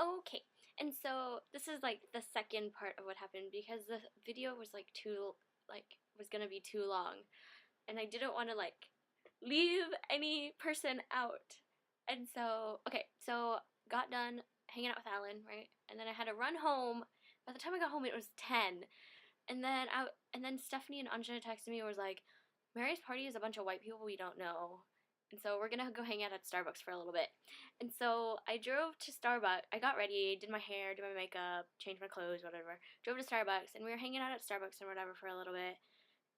Okay, and so this is like the second part of what happened because the video was like was gonna be too long, and I didn't want to like leave any person out. And so, okay, so got done hanging out with Alan, right? And then I had to run home. By the time I got home, it was 10. And then Stephanie and Anjana texted me and was like, Mary's party is a bunch of white people we don't know. And so we're gonna go hang out at Starbucks for a little bit. And so I drove to Starbucks. I got ready, did my hair, did my makeup, changed my clothes, whatever. Drove to Starbucks, and we were hanging out at Starbucks and whatever for a little bit.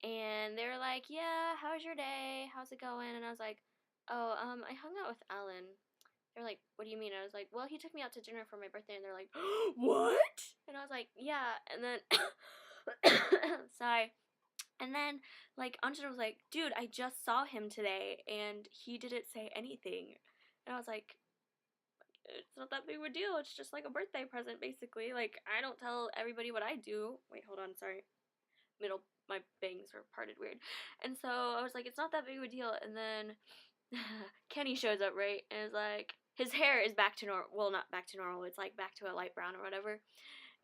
And they were like, "Yeah, how's your day? How's it going?" And I was like, "Oh, I hung out with Alan." They're like, "What do you mean?" I was like, "Well, he took me out to dinner for my birthday." And they're like, "What?" And I was like, "Yeah." And then, sorry. And then, like, Anjana was like, "Dude, I just saw him today, and he didn't say anything." And I was like, "It's not that big of a deal. It's just like a birthday present, basically. Like, I don't tell everybody what I do." Wait, hold on, sorry. My bangs were parted weird. And so I was like, "It's not that big of a deal." And then Kenny shows up, right? And is like, his hair is back to normal. Well, not back to normal. It's like back to a light brown or whatever.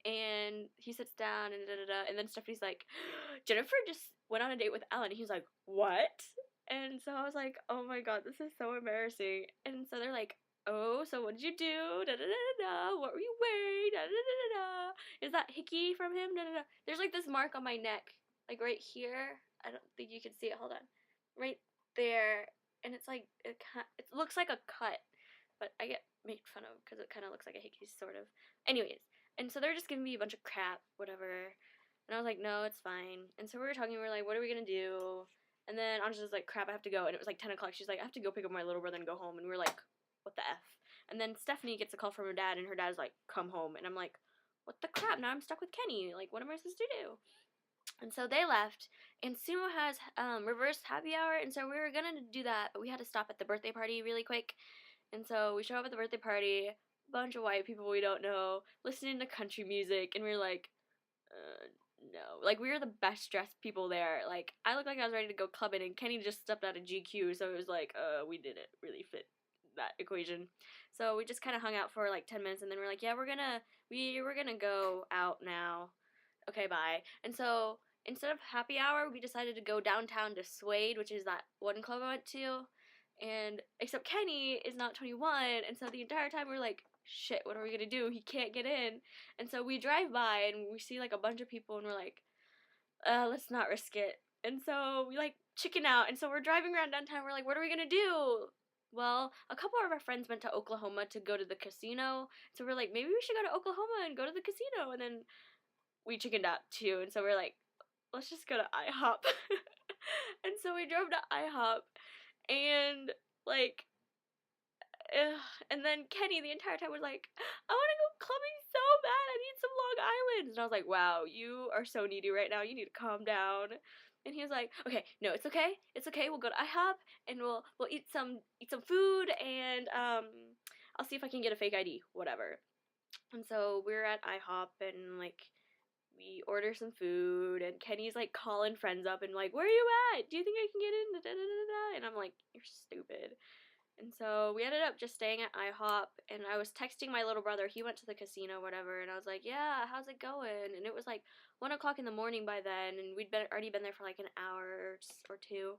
And he sits down and da da da. And then Stephanie's like, "Jennifer just went on a date with Alan." And he's like, "What?" And so I was like, "Oh my god, this is so embarrassing." And so they're like, "Oh, so what did you do? Da da da da da. What were you wearing? Da da da da da. Is that hickey from him? Da da da." There's like this mark on my neck, like right here. I don't think you can see it. Hold on, right there. And it's like it looks like a cut, but I get made fun of because it kind of looks like a hickey, sort of. Anyways, and so they're just giving me a bunch of crap, whatever. And I was like, "No, it's fine." And so we were talking. We were like, "What are we gonna do?" And then Anja's was like, "Crap, I have to go." And it was like 10 o'clock. She's like, "I have to go pick up my little brother and go home." And we were like, "What the F?" And then Stephanie gets a call from her dad, and her dad's like, "Come home." And I'm like, "What the crap? Now I'm stuck with Kenny. Like, what am I supposed to do?" And so they left, and Sumo has reverse happy hour, and so we were gonna do that, but we had to stop at the birthday party really quick. And so we show up at the birthday party, a bunch of white people we don't know, listening to country music, and we are like, no. Like, we were the best dressed people there. Like, I looked like I was ready to go clubbing, and Kenny just stepped out of GQ, so it was like, we didn't really fit that equation. So we just kind of hung out for like 10 minutes, and then we're like, yeah, we're gonna go out now. Okay, bye. And so instead of happy hour, we decided to go downtown to Suede, which is that one club I went to. And except Kenny is not 21, and so the entire time we're like, shit, what are we gonna do? He can't get in. And so we drive by and we see like a bunch of people, and we're like, let's not risk it. And so we like chicken out, and so we're driving around downtown. We're like, what are we gonna do? Well, a couple of our friends went to Oklahoma to go to the casino, so we're like, maybe we should go to Oklahoma and go to the casino. And then we chickened out too, and so we're like, let's just go to IHOP. And so we drove to IHOP, and like, and then Kenny the entire time was like, I want to go clubbing so bad, I need some Long Island. And I was like, wow, you are so needy right now, you need to calm down. And he was like, okay, no, it's okay, we'll go to IHOP, and we'll eat some food, and I'll see if I can get a fake ID, whatever. And so we're at IHOP, and like, we order some food, and Kenny's like calling friends up and like, where are you at? Do you think I can get in? Da, da, da, da. And I'm like, you're stupid. And so we ended up just staying at IHOP, and I was texting my little brother. He went to the casino, whatever, and I was like, yeah, how's it going? And it was like 1 o'clock in the morning by then, and we'd already been there for like an hour or two.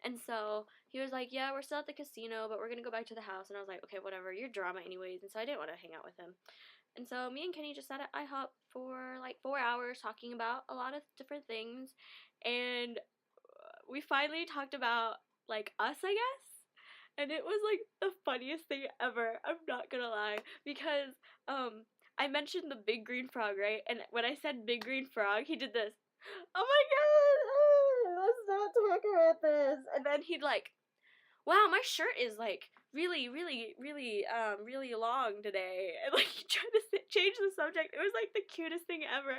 And so he was like, yeah, we're still at the casino, but we're going to go back to the house. And I was like, okay, whatever, you're drama anyways. And so I didn't want to hang out with him. And so me and Kenny just sat at IHOP for like 4 hours talking about a lot of different things. And we finally talked about like us, I guess. And it was like the funniest thing ever. I'm not gonna lie. Because I mentioned the big green frog, right? And when I said big green frog, he did this. Oh my god! Let's not talk about this. And then he'd like, wow, my shirt is like really, really, really, really long today. And like he tried to change the subject. It was like the cutest thing ever.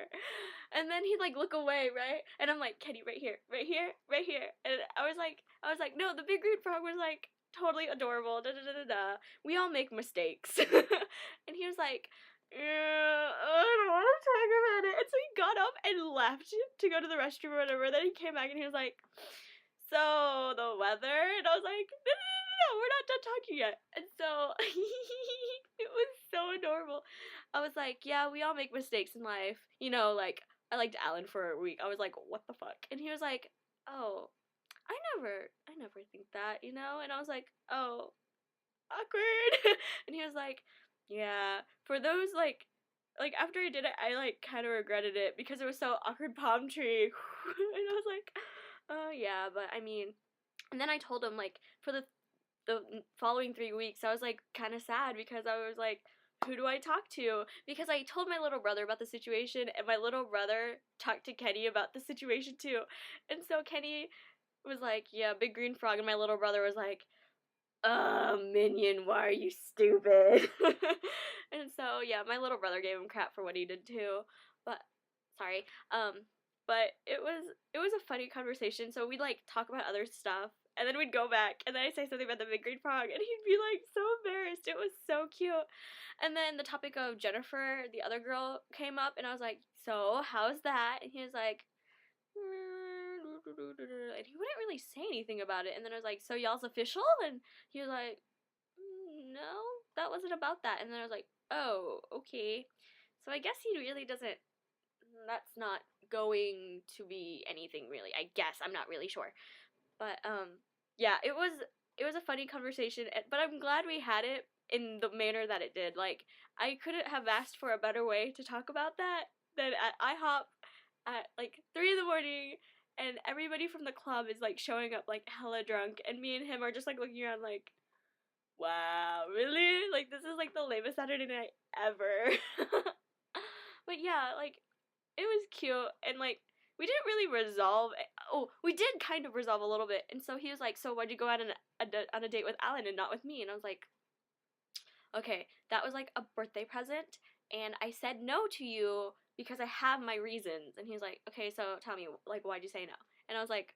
And then he'd like look away, right? And I'm like, Kenny, right here, right here, right here. And I was like, no, the big green frog was like totally adorable. Da da da da da. We all make mistakes. And he was like, yeah, I don't want to talk about it. And so he got up and left to go to the restroom or whatever. Then he came back and he was like, so the weather? And I was like, no, we're not done talking yet. And so it was so adorable. I was like, yeah, we all make mistakes in life. You know, like, I liked Alan for a week. I was like, what the fuck? And he was like, oh, I never think that, you know? And I was like, oh, awkward. And he was like, yeah, for those, like, after I did it, I, like, kind of regretted it because it was so awkward palm tree. And I was like, oh, yeah, but, I mean, and then I told him, like, for the following 3 weeks, I was, like, kind of sad because I was like, who do I talk to? Because I told my little brother about the situation, and my little brother talked to Kenny about the situation, too. And so Kenny was like, yeah, big green frog, and my little brother was like, Minion, why are you stupid? And so, yeah, my little brother gave him crap for what he did, too. But, sorry. But it was a funny conversation, so we'd, like, talk about other stuff, and then we'd go back, and then I'd say something about the big green frog, and he'd be, like, so embarrassed. It was so cute. And then the topic of Jennifer, the other girl, came up, and I was like, so, how's that? And he was like, and he wouldn't really say anything about it. And then I was like, so y'all's official? And he was like, no, that wasn't about that. And then I was like, oh, okay. So I guess he really doesn't, that's not going to be anything really, I guess. I'm not really sure. But, yeah, it was a funny conversation, but I'm glad we had it in the manner that it did. Like, I couldn't have asked for a better way to talk about that than at IHOP at, like, 3 in the morning, and everybody from the club is, like, showing up, like, hella drunk, and me and him are just, like, looking around, like, wow, really? Like, this is, like, the lamest Saturday night ever. But, yeah, like, it was cute, and, like, we didn't really resolve, we did kind of resolve a little bit, and so he was like, so why'd you go out on a date with Alan and not with me? And I was like, okay, that was, like, a birthday present, and I said no to you because I have my reasons. And he was like, okay, so tell me, like, why'd you say no? And I was like,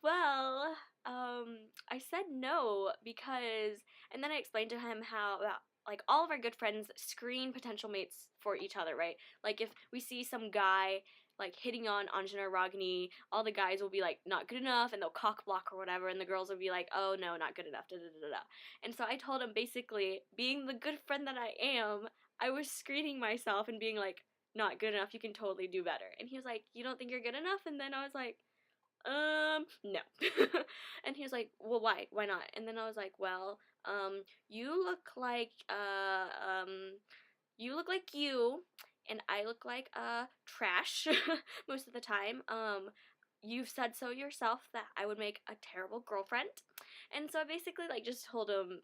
well, I said no because, and then I explained to him how, like, all of our good friends screen potential mates for each other, right? Like, if we see some guy, like, hitting on Anjana or Ragini, all the guys will be, like, not good enough, and they'll cock block or whatever, and the girls will be like, oh, no, not good enough, da-da-da-da. And so I told him, basically, being the good friend that I am, I was screening myself and being like, not good enough, you can totally do better. And he was like, you don't think you're good enough? And then I was like, no. And he was like, well, why? Why not? And then I was like, well, you look like, you, and I look like, trash, most of the time. You've said so yourself that I would make a terrible girlfriend. And so I basically, like, just told him,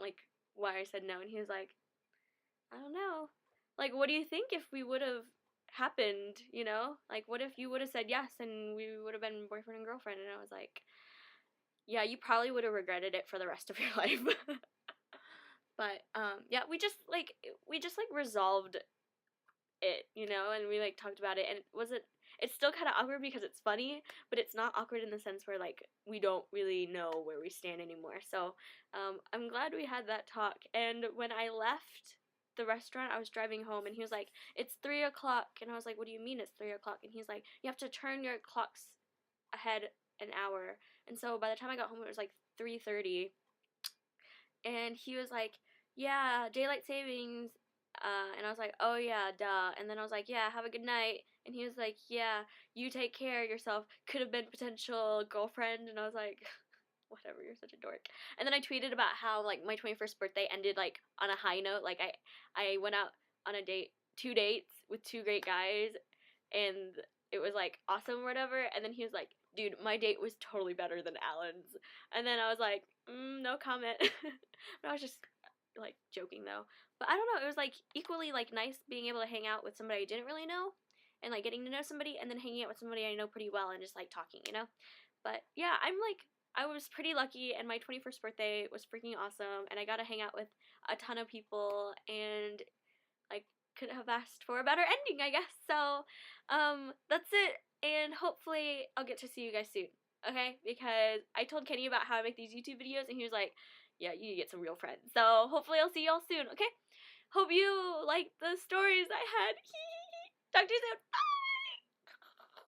like, why I said no, and he was like, I don't know. Like, what do you think if we would have happened, you know? Like, what if you would have said yes and we would have been boyfriend and girlfriend? And I was like, yeah, you probably would have regretted it for the rest of your life. But, yeah, we just resolved it, you know? And we, like, talked about it. And it's still kind of awkward because it's funny, but it's not awkward in the sense where, like, we don't really know where we stand anymore. So, I'm glad we had that talk. And when I left the restaurant, I was driving home, and he was like, it's 3 o'clock, and I was like, what do you mean it's 3 o'clock? And he's like, you have to turn your clocks ahead an hour. And so by the time I got home, it was like 3:30, and he was like, yeah, daylight savings, and I was like, oh yeah, duh. And then I was like, yeah, have a good night. And he was like, yeah, you take care of yourself, could have been potential girlfriend. And I was like, whatever, you're such a dork. And then I tweeted about how, like, my 21st birthday ended, like, on a high note. Like, I went out on a date, 2 dates with 2 great guys, and it was, like, awesome or whatever. And then he was like, dude, my date was totally better than Alan's. And then I was like, no comment. But I was just, like, joking, though. But I don't know, it was, like, equally, like, nice being able to hang out with somebody I didn't really know, and, like, getting to know somebody, and then hanging out with somebody I know pretty well and just, like, talking, you know? But, yeah, I was pretty lucky, and my 21st birthday was freaking awesome, and I got to hang out with a ton of people, and I couldn't have asked for a better ending, I guess. So, that's it, and hopefully I'll get to see you guys soon, okay? Because I told Kenny about how I make these YouTube videos, and he was like, yeah, you need to get some real friends. So, hopefully I'll see y'all soon, okay? Hope you liked the stories I had. Talk to you soon. Bye!